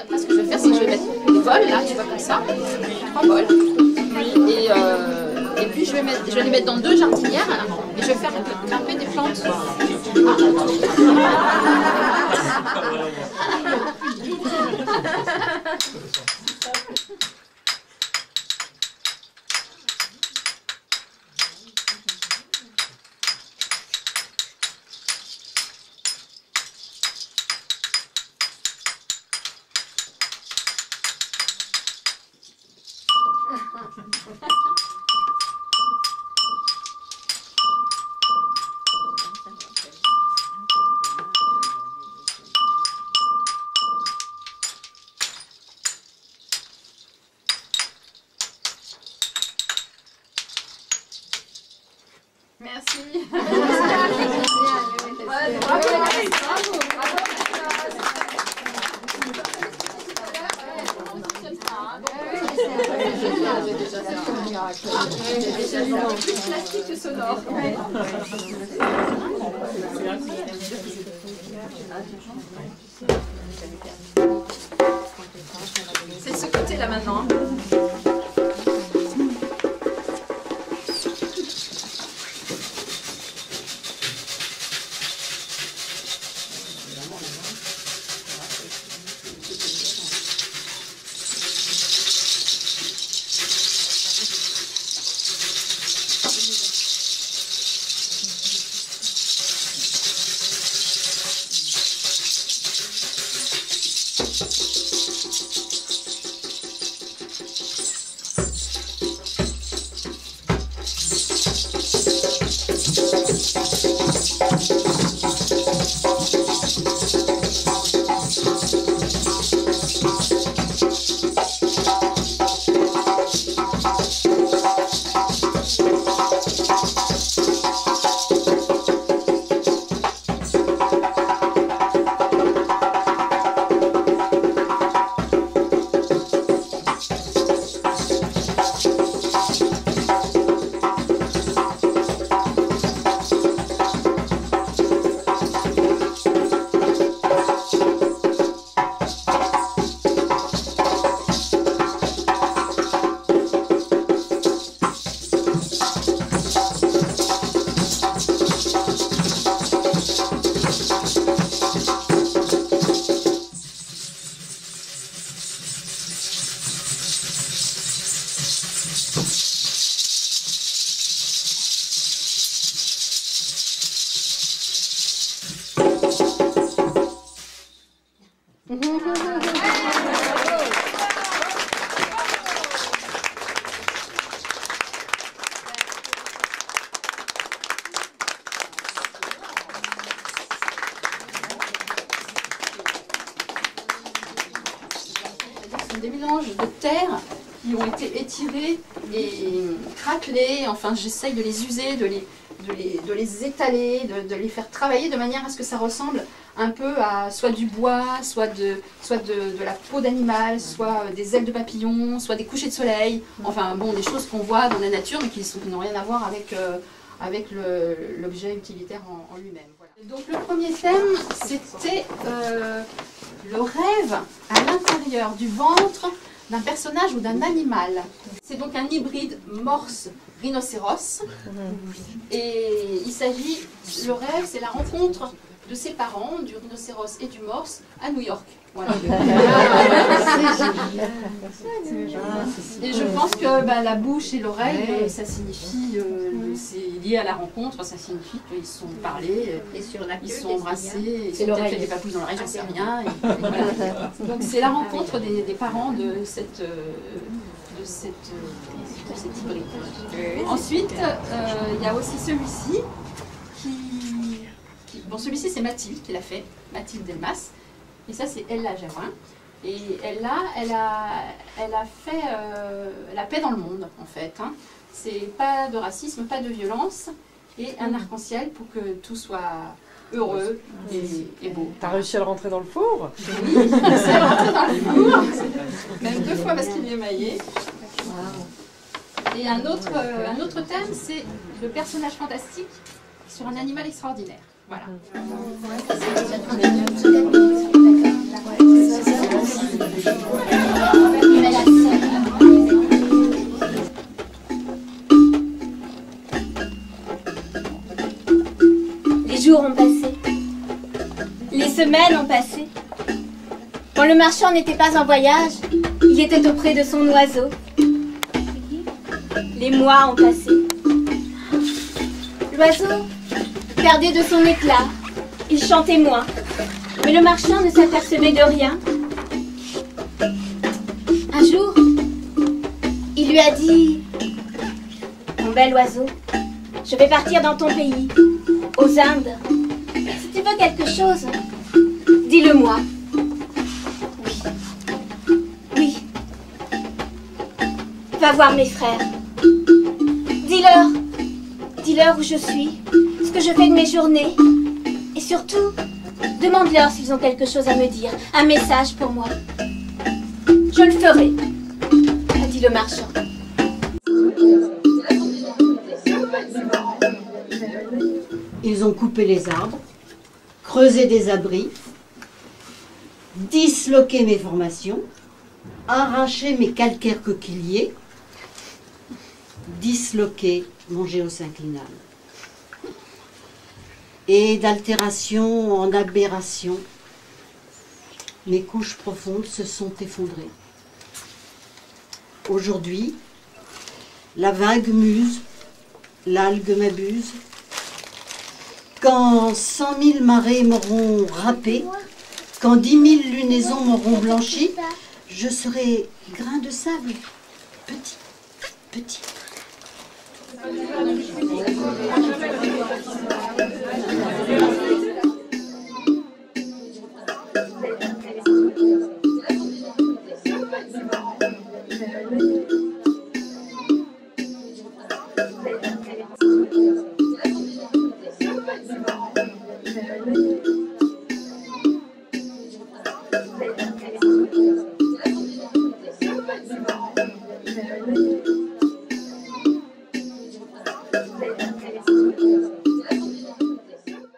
Après, ce que je vais faire, c'est que je vais mettre des bols, là, tu vois, comme ça, 3 bols. Et puis, je vais les mettre dans 2 jardinières, là, et je vais faire grimper des plantes. Merci. Plus plastique que sonore. C'est de ce côté-là maintenant. Des mélanges de terre qui ont été étirés et craquelés. Enfin, j'essaye de les user, de les étaler, de les faire travailler de manière à ce que ça ressemble un peu à soit du bois, soit de la peau d'animal, soit des ailes de papillon, soit des couchers de soleil. Enfin, bon, des choses qu'on voit dans la nature mais qui n'ont rien à voir avec l'objet utilitaire en lui-même. Voilà. Donc le premier thème, c'était le rêve à l'intérieur du ventre d'un personnage ou d'un animal. C'est donc un hybride morse-rhinocéros. Et il s'agit, le rêve, c'est la rencontre de ses parents, du rhinocéros et du morse, à New York. Voilà. Et je pense que la bouche et l'oreille, ça signifie, c'est lié à la rencontre, ça signifie qu'ils se sont parlés, ils se sont embrassés, ils ont peut-être fait des papouilles dans l'oreille, j'en sais rien. Et voilà. Donc c'est la rencontre des parents de cette hybride. Ensuite, il y a aussi celui-ci bon, celui-ci c'est Mathilde qui l'a fait, Mathilde Delmas. Et ça, c'est Ella Germain. Et Ella, elle a fait la paix dans le monde, en fait. Hein. C'est pas de racisme, pas de violence. et un arc-en-ciel pour que tout soit heureux et beau. T'as réussi à le rentrer dans le four? Oui, c'est rentré dans le four, même 2 fois parce qu'il est émaillé. Et un autre thème, c'est le personnage fantastique sur un animal extraordinaire. Voilà. Les jours ont passé, les semaines ont passé. Quand le marchand n'était pas en voyage, il était auprès de son oiseau. Les mois ont passé. L'oiseau perdait de son éclat, il chantait moins, mais le marchand ne s'apercevait de rien. Un jour, il lui a dit: mon bel oiseau, je vais partir dans ton pays, aux Indes. Si tu veux quelque chose, dis-le-moi. Oui. Va voir mes frères. Dis-leur où je suis, ce que je fais de mes journées. Et surtout, demande-leur s'ils ont quelque chose à me dire, un message pour moi. Je le ferai, a dit le marchand. Ils ont coupé les arbres, creusé des abris, disloqué mes formations, arraché mes calcaires coquilliers, disloqué mon géosynclinal. Et d'altération en aberration, mes couches profondes se sont effondrées. Aujourd'hui, la vague muse, l'algue m'abuse. Quand 100 000 marées m'auront râpé, quand 10 000 lunaisons m'auront blanchi, je serai grain de sable, petit, petit.